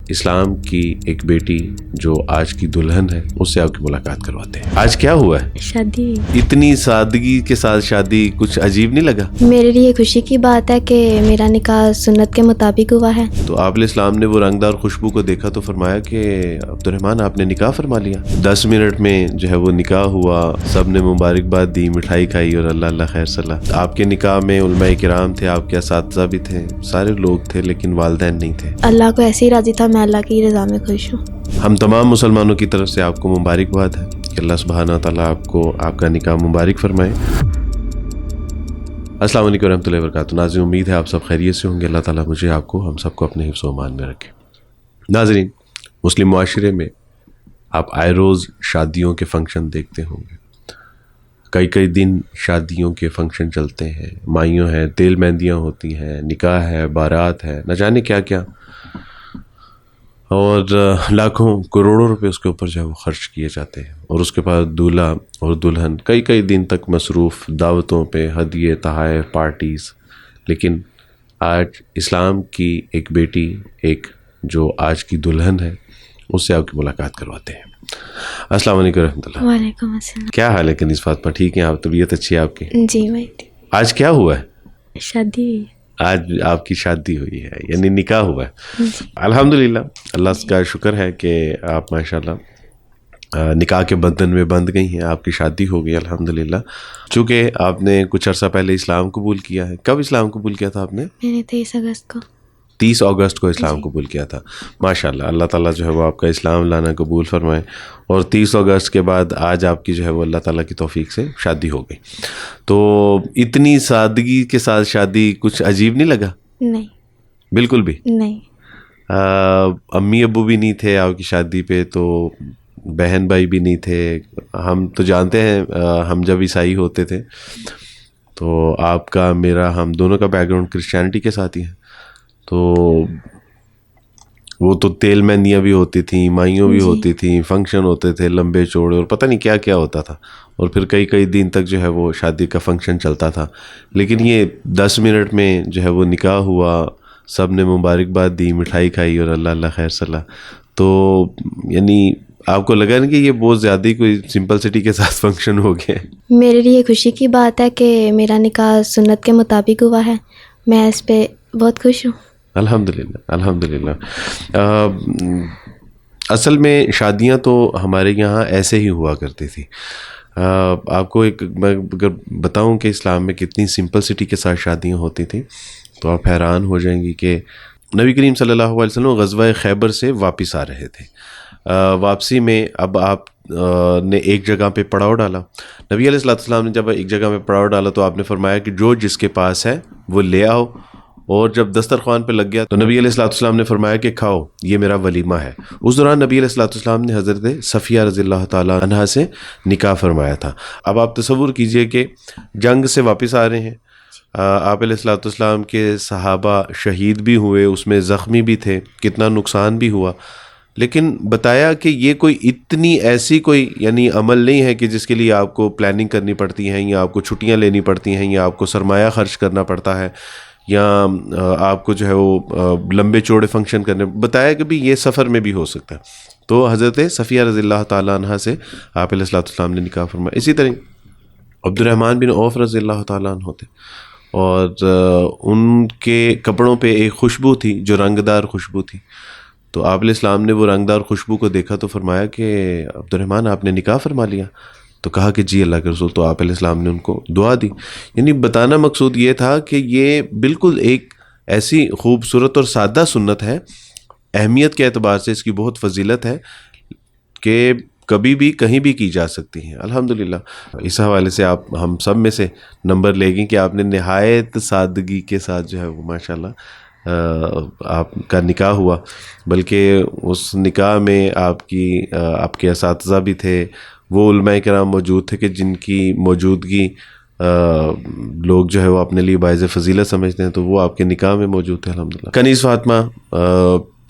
اسلام کی ایک بیٹی جو آج کی دلہن ہے اس سے آپ کی ملاقات کرواتے ہیں. آج کیا ہوا ہے؟ شادی. اتنی سادگی کے ساتھ شادی کچھ عجیب نہیں لگا؟ میرے لیے خوشی کی بات ہے کہ میرا نکاح سنت کے مطابق ہوا ہے. تو آپ علیہ السلام نے وہ رنگدار خوشبو کو دیکھا تو فرمایا کہ عبد الرحمن آپ نے نکاح فرما لیا. 10 منٹ میں جو ہے وہ نکاح ہوا، سب نے مبارکباد دی، مٹھائی کھائی اور اللہ اللہ خیر صلاح. آپ کے نکاح میں علماء کرام تھے، آپ کے اساتذہ بھی تھے، سارے لوگ تھے، لیکن والدین نہیں تھے. اللہ کو ایسے ہی راضی تھا، میں اللہ کی رضا میں خوش ہوں. ہم تمام مسلمانوں کی طرف سے آپ کو مبارکباد ہے کہ اللہ سبحانہ تعالیٰ آپ کو آپ کا نکاح مبارک فرمائے. السلام علیکم ورحمۃ اللہ وبرکاتہ. ناظرین، امید ہے آپ سب خیریت سے ہوں گے. اللہ تعالیٰ مجھے آپ کو ہم سب کو اپنے حفظ و امان میں رکھے. ناظرین، مسلم معاشرے میں آپ آئے روز شادیوں کے فنکشن دیکھتے ہوں گے. کئی دن شادیوں کے فنکشن چلتے ہیں، مائیوں ہیں، تیل مہندیاں ہوتی ہیں، نکاح ہے، بارات ہے، نہ جانے کیا کیا، اور لاکھوں کروڑوں روپے اس کے اوپر جو ہے وہ خرچ کیے جاتے ہیں. اور اس کے بعد دولہا اور دلہن کئی دن تک مصروف دعوتوں پہ، ہدیے تحائف، پارٹیز. لیکن آج اسلام کی ایک بیٹی، ایک جو آج کی دلہن ہے، اس سے آپ کی ملاقات کرواتے ہیں. السلام علیکم ورحمۃ اللہ. وعلیکم السلام. کیا حال ہے کنیز فاطمہ؟ ٹھیک ہیں آپ؟ طبیعت اچھی ہے آپ کی؟ جی بھائی. آج کیا ہوا ہے؟ شادی. آج آپ کی شادی ہوئی ہے، یعنی نکاح ہوا ہے. الحمدللہ، اللہ کا شکر ہے کہ آپ ماشاءاللہ نکاح کے بندھن میں بندھ گئی ہیں، آپ کی شادی ہو گئی الحمدللہ. چونکہ آپ نے کچھ عرصہ پہلے اسلام قبول کیا ہے. کب اسلام قبول کیا تھا آپ نے؟ میں نے 23 اگست کو. 30 اگست کو اسلام قبول کیا تھا. ماشاءاللہ، اللہ تعالیٰ جو ہے وہ آپ کا اسلام لانا قبول فرمائے. اور 30 اگست کے بعد آج آپ کی جو ہے وہ اللہ تعالیٰ کی توفیق سے شادی ہو گئی. تو اتنی سادگی کے ساتھ شادی کچھ عجیب نہیں لگا؟ نہیں، بالکل بھی نہیں. امی ابو بھی نہیں تھے آپ کی شادی پہ، تو بہن بھائی بھی نہیں تھے. ہم تو جانتے ہیں، ہم جب عیسائی ہوتے تھے تو آپ کا میرا ہم دونوں کا بیک گراؤنڈ کرسچینٹی کے ساتھ ہی ہے. تو وہ تو تیل مہندیاں بھی ہوتی تھیں، مائیوں بھی ہوتی تھیں، فنکشن ہوتے تھے لمبے چوڑے، اور پتہ نہیں کیا کیا ہوتا تھا. اور پھر کئی دن تک جو ہے وہ شادی کا فنکشن چلتا تھا. لیکن یہ 10 منٹ میں جو ہے وہ نکاح ہوا، سب نے مبارکباد دی، مٹھائی کھائی اور اللہ اللہ خیر صلاح. تو یعنی آپ کو لگا نا کہ یہ بہت زیادہ ہی کوئی سمپلسٹی کے ساتھ فنکشن ہو گیا؟ میرے لیے خوشی کی بات ہے کہ میرا نکاح سنت کے مطابق ہوا ہے. میں اس پہ بہت خوش ہوں. الحمدللہ الحمدللہ. اصل میں شادیاں تو ہمارے یہاں ایسے ہی ہوا کرتی تھی. آپ کو ایک میں اگر بتاؤں کہ اسلام میں کتنی سمپلسٹی کے ساتھ شادیاں ہوتی تھیں تو آپ حیران ہو جائیں گی کہ نبی کریم صلی اللہ علیہ وسلم غزوہ خیبر سے واپس آ رہے تھے. واپسی میں اب آپ نے ایک جگہ پہ پڑاؤ ڈالا. نبی علیہ السلام نے جب ایک جگہ پہ پڑاؤ ڈالا تو آپ نے فرمایا کہ جو جس کے پاس ہے وہ لے آؤ. اور جب دسترخوان پہ لگ گیا تو نبی علیہ السلام نے فرمایا کہ کھاؤ، یہ میرا ولیمہ ہے. اس دوران نبی علیہ السلام نے حضرت صفیہ رضی اللہ تعالیٰ عنہا سے نکاح فرمایا تھا. اب آپ تصور کیجئے کہ جنگ سے واپس آ رہے ہیں، آپ علیہ السلام کے صحابہ شہید بھی ہوئے، اس میں زخمی بھی تھے، کتنا نقصان بھی ہوا. لیکن بتایا کہ یہ کوئی اتنی ایسی کوئی یعنی عمل نہیں ہے کہ جس کے لیے آپ کو پلاننگ کرنی پڑتی ہے، یا آپ کو چھٹیاں لینی پڑتی ہیں، یا آپ کو سرمایہ خرچ کرنا پڑتا ہے، یا آپ کو جو ہے وہ لمبے چوڑے فنکشن کرنے. بتایا کہ بھی یہ سفر میں بھی ہو سکتا ہے. تو حضرت صفیہ رضی اللہ تعالیٰ عنہ سے آپ علیہ السلام نے نکاح فرمایا. اسی طرح عبد الرحمن بن عوف رضی اللہ تعالیٰ عنہ ہوتے، اور ان کے کپڑوں پہ ایک خوشبو تھی جو رنگ دار خوشبو تھی. تو آپ علیہ السلام نے وہ رنگ دار خوشبو کو دیکھا تو فرمایا کہ عبد الرحمن آپ نے نکاح فرما لیا. تو کہا کہ جی اللہ کے رسول. تو آپ علیہ السلام نے ان کو دعا دی. یعنی بتانا مقصود یہ تھا کہ یہ بالکل ایک ایسی خوبصورت اور سادہ سنت ہے، اہمیت کے اعتبار سے اس کی بہت فضیلت ہے کہ کبھی بھی کہیں بھی کی جا سکتی ہیں. الحمدللہ. اس حوالے سے آپ ہم سب میں سے نمبر لے گی کہ آپ نے نہایت سادگی کے ساتھ جو ہے وہ ماشاءاللہ آپ کا نکاح ہوا. بلکہ اس نکاح میں آپ کے اساتذہ بھی تھے، وہ علماء کرام موجود تھے کہ جن کی موجودگی لوگ جو ہے وہ اپنے لیے باعث فضیلت سمجھتے ہیں، تو وہ آپ کے نکاح میں موجود تھے الحمدللہ. کنیز فاطمہ،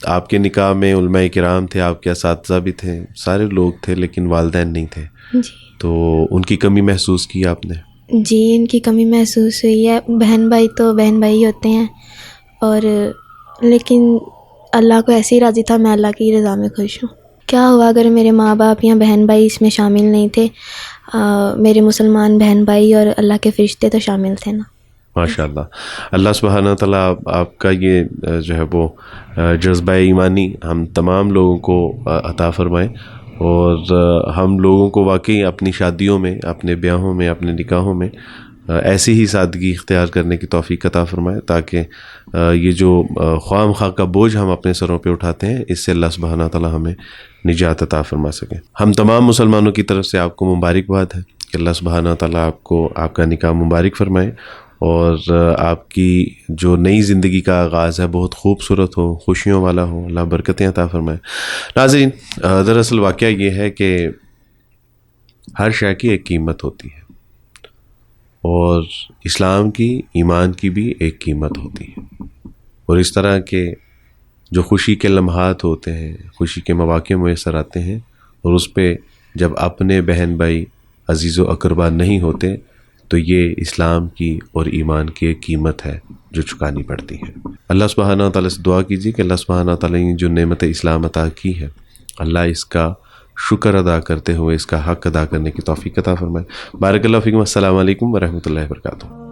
آپ کے نکاح میں علماء کرام تھے، آپ کے اساتذہ بھی تھے، سارے لوگ تھے، لیکن والدین نہیں تھے. جی. تو ان کی کمی محسوس کی آپ نے؟ جی، ان کی کمی محسوس ہوئی ہے. بہن بھائی تو بہن بھائی ہوتے ہیں، اور لیکن اللہ کو ایسے ہی راضی تھا، میں اللہ کی رضا میں خوش ہوں۔ کیا ہوا اگر میرے ماں باپ یا بہن بھائی اس میں شامل نہیں تھے، میرے مسلمان بہن بھائی اور اللہ کے فرشتے تو شامل تھے نا۔ ماشاء اللہ۔ اللہ سبحانہ تعالیٰ آپ کا یہ جو ہے وہ جذبہ ایمانی ہم تمام لوگوں کو عطا فرمائے، اور ہم لوگوں کو واقعی اپنی شادیوں میں، اپنے بیاہوں میں، اپنے نکاحوں میں ایسی ہی سادگی اختیار کرنے کی توفیق عطا فرمائے، تاکہ یہ جو خواہ مخواہ کا بوجھ ہم اپنے سروں پہ اٹھاتے ہیں، اس سے اللہ سبحانہ تعالیٰ ہمیں نجات عطا فرما سکے۔ ہم تمام مسلمانوں کی طرف سے آپ کو مبارکباد ہے کہ اللہ سبحانہ تعالیٰ آپ کو آپ کا نکاح مبارک فرمائے، اور آپ کی جو نئی زندگی کا آغاز ہے بہت خوبصورت ہو، خوشیوں والا ہو، اللہ برکتیں عطا فرمائے۔ ناظرین، دراصل واقعہ یہ ہے کہ ہر شے کی ایک قیمت ہوتی ہے، اور اسلام کی، ایمان کی بھی ایک قیمت ہوتی ہے، اور اس طرح کے جو خوشی کے لمحات ہوتے ہیں، خوشی کے مواقع میسر آتے ہیں، اور اس پہ جب اپنے بہن بھائی، عزیز و اقربا نہیں ہوتے، تو یہ اسلام کی اور ایمان کی ایک قیمت ہے جو چکانی پڑتی ہے۔ اللہ سبحانہ تعالیٰ سے دعا کیجیے کہ اللہ سبحانہ تعالیٰ نے جو نعمت اسلام عطا کی ہے، اللہ اس کا شکر ادا کرتے ہوئے اس کا حق ادا کرنے کی توفیق عطا فرمائے۔ بارک اللہ فیکم۔ السلام علیکم ورحمۃ اللہ وبرکاتہ۔